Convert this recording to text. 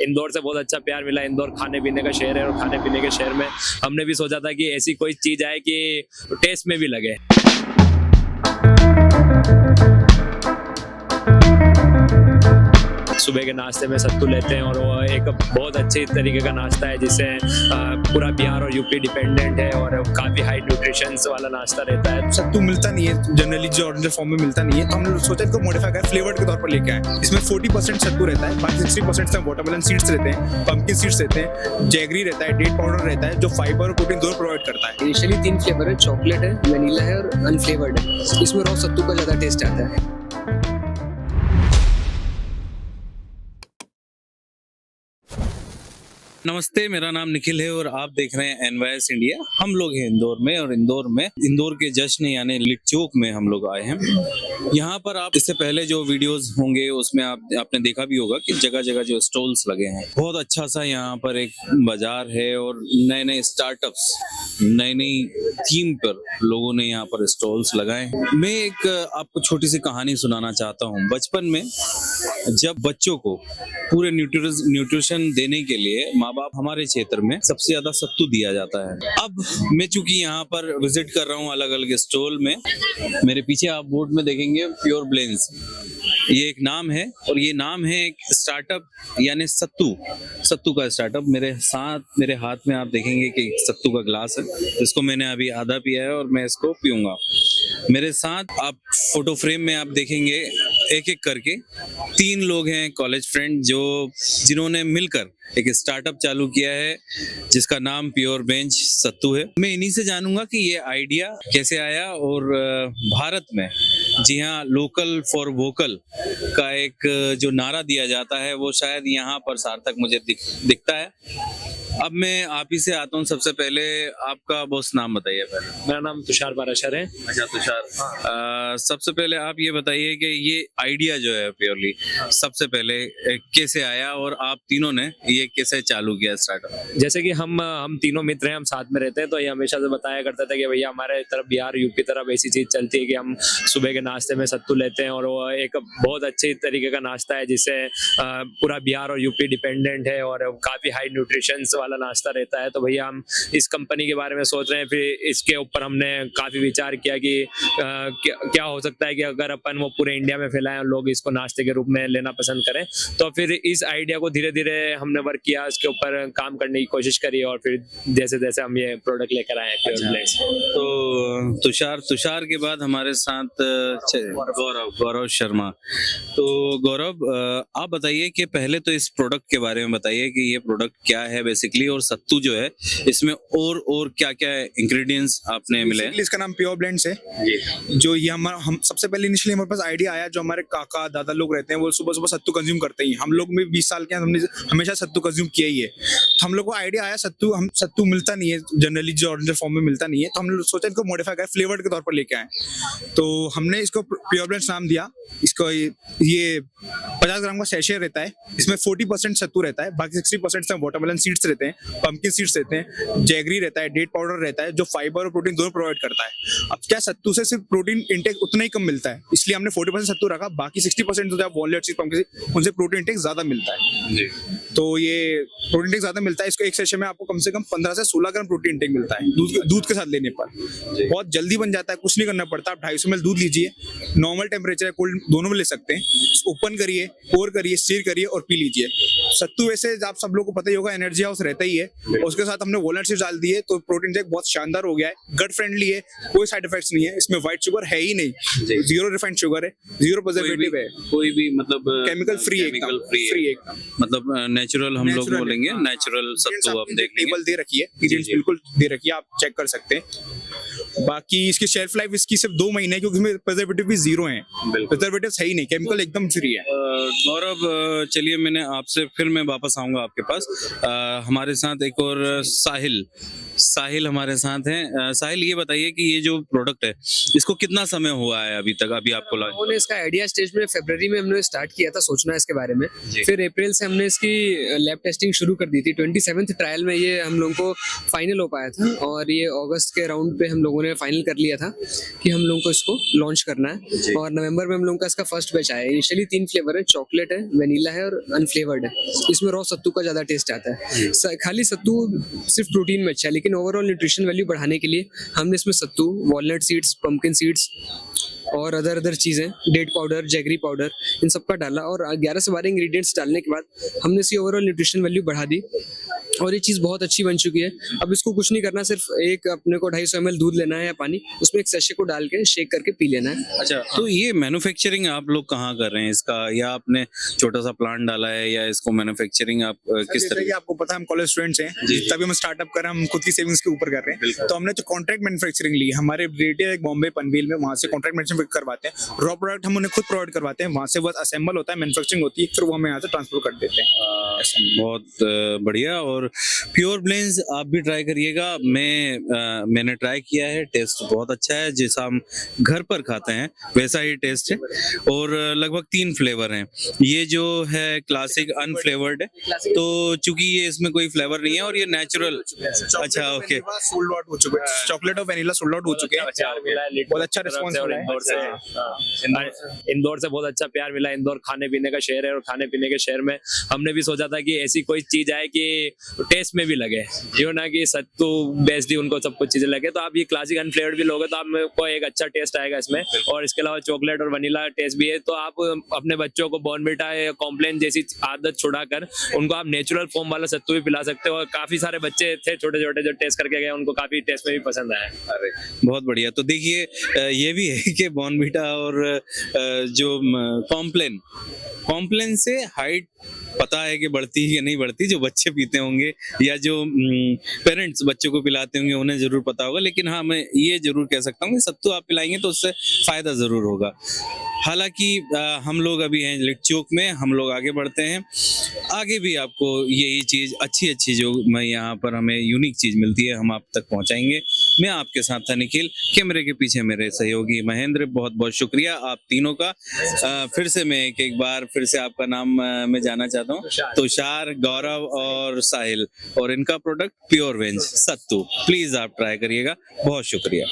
इंदौर से बहुत अच्छा प्यार मिला। इंदौर खाने पीने का शहर है और खाने पीने के शहर में हमने भी सोचा था कि ऐसी कोई चीज़ आए कि टेस्ट में भी लगे। सुबह के नाश्ते में सत्तू लेते हैं और वो एक बहुत अच्छी तरीके का नाश्ता है जिससे पूरा बिहार और यूपी डिपेंडेंट है और काफ़ी हाई न्यूट्रिशंस वाला नाश्ता रहता है। सत्तू मिलता नहीं है जनरली, जो ऑर्डिनरी फॉर्म में मिलता नहीं है, तो हमने सोचा इसको मॉडिफाई कर फ्लेवर्ड के तौर पर लेके आए। इसमें 40% सत्तू रहता है, बाकी 60% में वाटरमेलन सीड्स रहते हैं, पंपकिन सीड्स रहते हैं, जैगरी रहता है, डेट पाउडर रहता है, जो फाइबर और प्रोटीन दोनों प्रोवाइड करता है। इनिशियली 3 फ्लेवर है, चॉकलेट है, वनीला है और अनफ्लेवर्ड है। इसमें रॉ सत्तू का ज़्यादा टेस्ट आता है। नमस्ते, मेरा नाम निखिल है और आप देख रहे हैं एनवाइएस इंडिया। हम लोग हैं इंदौर में और इंदौर के जश्न यानी लिट चौक में हम लोग आए हैं। यहाँ पर आप इससे पहले जो वीडियोस होंगे उसमें आपने देखा भी होगा कि जगह जगह जो स्टॉल्स लगे हैं। बहुत अच्छा सा यहाँ पर एक बाजार है और नए नए स्टार्टअप्स, नई नई थीम पर लोगों ने यहाँ पर स्टॉल्स लगाए हैं। मैं एक आपको छोटी सी कहानी सुनाना चाहता हूँ। बचपन में जब बच्चों को पूरे न्यूट्रिशन देने के लिए माँ बाप हमारे क्षेत्र में सबसे ज्यादा सत्तू दिया जाता है। अब मैं चूंकि यहाँ पर विजिट कर रहा हूँ अलग अलग स्टॉल में, मेरे पीछे आप बोर्ड में देखेंगे प्योर ब्लेंस, ये एक नाम है और ये नाम है एक स्टार्टअप यानी सत्तू का स्टार्टअप। मेरे हाथ में आप देखेंगे कि सत्तू का ग्लास है जिसको मैंने अभी आधा पिया है और मैं इसको पीऊंगा। मेरे साथ आप फोटो फ्रेम में आप देखेंगे एक एक करके 3 लोग हैं कॉलेज फ्रेंड जिन्होंने मिलकर एक स्टार्टअप चालू किया है जिसका नाम प्योर बेंच सत्तू है। मैं इन्हीं से जानूंगा कि ये आइडिया कैसे आया और भारत में, जी हाँ, लोकल फॉर वोकल का एक जो नारा दिया जाता है वो शायद यहाँ पर सार्थक मुझे दिखता है। अब मैं आप ही से आता हूँ। सबसे पहले आपका बॉस नाम बताइए। पहले मेरा नाम तुषार पाराशर है। अच्छा तुषार, सबसे पहले आप ये बताइए कि ये आइडिया जो है प्योरली सबसे पहले कैसे आया और आप तीनों ने ये कैसे चालू किया स्टार्टअप? जैसे कि हम तीनों मित्र हैं, हम साथ में रहते हैं, तो ये हमेशा से बताया करता था कि भैया हमारे तरफ बिहार यूपी तरफ ऐसी चीज़ चलती है कि हम सुबह के नाश्ते में सत्तू लेते हैं और वो एक बहुत अच्छी तरीके का नाश्ता है जिससे पूरा बिहार और यूपी डिपेंडेंट है और काफ़ी हाई न्यूट्रिशंस वाला नाश्ता रहता है। तो भैया हम इस कंपनी के बारे में सोच रहे हैं। फिर इसके ऊपर हमने काफ़ी विचार किया कि क्या हो सकता है कि अगर अपन वो पूरे इंडिया में फैलाएं और लोग इसको नाश्ते के रूप में लेना पसंद करें। तो फिर इस आइडिया को धीरे धीरे हमने वर्क किया, इसके ऊपर काम करने की कोशिश करी और फिर जैसे जैसे हम ये प्रोडक्ट लेकर आए हैं। तो तुषार के बाद हमारे साथ गौरव शर्मा। तो गौरव, आप बताइए कि पहले तो इस प्रोडक्ट के बारे में बताइए कि ये प्रोडक्ट क्या है बेसिकली और सत्तू जो है इसमें और क्या-क्या इंग्रेडिएंट्स आपने मिले? इसका नाम प्योर ब्लेंड्स है। जो ये हम सबसे पहले इनिशियली हमारे पास आइडिया आया, जो हमारे काका दादा लोग रहते हैं वो सुबह सुबह सत्तू कंज्यूम करते ही। हम लोग में 20 साल के हैं, हमने हमेशा सत्तू कंज्यूम किया ही है। तो हम लोग को आइडिया आया सत्तू मिलता नहीं है जनरली, जो ऑर्डिनरी फॉर्म में मिलता नहीं है, तो हमने सोचा इसको मॉडिफाई कर फ्लेवर्ड के तौर पर लेके आए। तो हमने इसको प्योर ब्लेंड्स नाम दिया। इसको ये 50 ग्राम का सैशे रहता है, इसमें 40% सत्तू रहता है, बाकी 60% में वाटरमेलन सीड्स रहते हैं, पंपकिन सीड्स रहते हैं, जैगरी रहता है, डेट पाउडर रहता है, जो फाइबर और प्रोटीन दोनों प्रोवाइड करता है। अब क्या सत्तू से सिर्फ प्रोटीन इंटेक उतना ही कम मिलता है, इसलिए हमने 40% सत्तू रखा, बाकी 60% जो वॉलनट सीड पंपकिन उनसे प्रोटीन इंटेक ज्यादा मिलता है जी। तो ये प्रोटीन इंटेक ज्यादा मिलता है। इसको एक सेशन में आपको कम से कम 15 से 16 ग्राम प्रोटीन इंटेक मिलता है दूध के साथ लेने पर। बहुत जल्दी बन जाता है, कुछ नहीं करना पड़ता। आप 250 ml दूध लीजिए, नॉर्मल टेम्परेचर कोल्ड दोनों में ले सकते हैं, ओपन करिए, पोर करिए, स्टीर करिए और पी लीजिए। सत्तू वैसे आप सब लोगों को पता ही होगा एनर्जी हाउस रहता ही है, उसके साथ हमने वॉलनट सीड्स डाल दिए तो प्रोटीन इंटेक बहुत शानदार हो गया है। गट फ्रेंडली है, कोई साइड इफेक्ट्स नहीं है, इसमें व्हाइट शुगर है ही नहीं, 0 रिफाइंड शुगर है, 0 प्रिजर्वेटिव है, कोई भी मतलब केमिकल फ्री एकदम, मतलब नेचुरल हम लोग बोलेंगे, नेचुरल सत्तू आप देख लेंगे। टेबल दे रखी है, इंग्रेडिएंट्स बिल्कुल दे रखी है, आप चेक कर सकते हैं। बाकी इसकी शेल्फ लाइफ इसकी सिर्फ 2 महीने है, क्योंकि इसमें प्रिजर्वेटिव भी 0 है, प्रिजर्वेटिव्स है ही नहीं, केमिकल एकदम फ्री है। गौरव, चलिए मैंने आपसे फिर मैं वापस आऊंगा आपके पास। हमारे साथ एक और साहिल हमारे साथ हैं। साहिल, ये बताइए कि ये जो प्रोडक्ट है इसको कितना समय हुआ है अभी तक, अभी आपको लॉन्च? हमने इसका आइडिया स्टेज में फरवरी में हमने स्टार्ट किया था सोचना इसके बारे में। फिर अप्रैल से हमने इसकी लैब टेस्टिंग शुरू कर दी थी। 27th ट्रायल में ये हम लोगों को फाइनल हो पाया था और ये अगस्त के राउंड पे हम लोगों लोगों ने फाइनल कर लिया था कि हम लोगों को इसको लॉन्च करना है, और नवंबर में हम लोगों का इसका फर्स्ट बैच आया है। इनिशियली 3 फ्लेवर है, चॉकलेट है, वेनिला है और अनफ्लेवर्ड है। इसमें रॉ सत्तू का ज़्यादा टेस्ट आता है। खाली सत्तू सिर्फ प्रोटीन में अच्छा है, लेकिन ओवरऑल न्यूट्रिशन वैल्यू बढ़ाने के लिए हमने इसमें सत्तू, वॉलनट सीड्स, पंपकिन सीड्स और अदर चीज़ें, डेट पाउडर, जैगरी पाउडर, इन सब का डाला, और 11 से 12 इंग्रेडिएंट्स डालने के बाद हमने इसकी ओवरऑल न्यूट्रिशन वैल्यू बढ़ा दी, और ये चीज़ बहुत अच्छी बन चुकी है। अब इसको कुछ नहीं करना, सिर्फ एक अपने को 250 ml दूध लेना है या पानी, उसमें एक सैशे को डाल के शेक करके पी लेना है। अच्छा, तो ये मैन्युफैक्चरिंग आप लोग कहाँ कर रहे हैं इसका, या आपने छोटा सा प्लांट डाला है, या इसको मैन्युफैक्चरिंग आप किस जैसे तरह कि आपको पता है हम कॉलेज स्टूडेंट्स हैं, तभी हम स्टार्टअप कर रहे हैं, हम खुद की सेविंग्स के ऊपर कर रहे हैं। तो हमने जो कॉन्ट्रैक्ट मैन्युफैक्चरिंग ली, हमारे रिलेटिव एक बॉम्बे पनवेल में, वहाँ से कॉन्ट्रैक्ट मैन्युफैक्चरिंग करवाते हैं। रॉ प्रोडक्ट हम उन्हें खुद प्रोवाइड करवाते हैं, वहाँ से बस असेंबल होता है, मैन्युफैक्चरिंग होती है, फिर वो हमें यहाँ से ट्रांसफर कर देते हैं। बहुत बढ़िया। और प्योर ब्लेंस आप भी ट्राई करिएगा। मैंने ट्राई किया है, टेस्ट बहुत अच्छा है, जैसा हम घर पर खाते हैं वैसा ही टेस्ट है, और लगभग 3 फ्लेवर हैं। ये जो है क्लासिक अनफ्लेवर्ड है, तो चूंकि ये इसमें कोई फ्लेवर नहीं है और ये नेचुरल। अच्छा, ओके, सोल्ड आउट हो चुके हैं, चॉकलेट और वेनिला सोल्ड आउट हो चुके हैं। बहुत अच्छा रिस्पॉन्स और इंदौर से, इंदौर से बहुत अच्छा प्यार मिला। इंदौर खाने पीने का शहर है, और खाने पीने के शहर में हमने भी सोचा था कि ऐसी कोई चीज आए कि टेस्ट में भी लगे, जो ना कि सत्तू बेस्ड ही उनको सब कुछ चीजें लगे। तो आप ये क्लासिक अनफ्लेवर्ड भी लोगे तो आपको एक अच्छा टेस्ट आएगा इसमें, और इसके अलावा चॉकलेट और वनीला टेस्ट भी है। तो आप अपने बच्चों को बॉर्नविटा या कॉम्प्लेन जैसी आदत छुड़ाकर उनको आप नेचुरल फॉर्म वाला सत्तू भी पिला सकते हो। और काफी सारे बच्चे थे छोटे छोटे जो टेस्ट करके गए, उनको काफी टेस्ट में भी पसंद आया। अरे बहुत बढ़िया। तो देखिए, ये भी है कि बॉर्नविटा और जो कॉम्प्लेन से हाइट पता है कि बढ़ती है कि नहीं बढ़ती, जो बच्चे पीते होंगे या जो पेरेंट्स बच्चों को पिलाते होंगे उन्हें जरूर पता होगा। लेकिन हाँ, मैं ये जरूर कह सकता हूँ कि सत्तू आप पिलाएंगे तो उससे फायदा जरूर होगा। हालांकि हम लोग अभी हैं लिटचोक में, हम लोग आगे बढ़ते हैं। आगे भी आपको यही चीज़ अच्छी जो मैं यहाँ पर हमें यूनिक चीज़ मिलती है, हम आप तक पहुँचाएंगे। मैं आपके साथ था निखिल, कैमरे के पीछे मेरे सहयोगी महेंद्र। बहुत बहुत शुक्रिया आप तीनों का। फिर से मैं एक बार फिर से आपका नाम मैं जानना चाहता हूँ। तुषार, गौरव और साहिल, और इनका प्रोडक्ट प्योर वेंज सत्तू, प्लीज आप ट्राई करिएगा। बहुत शुक्रिया।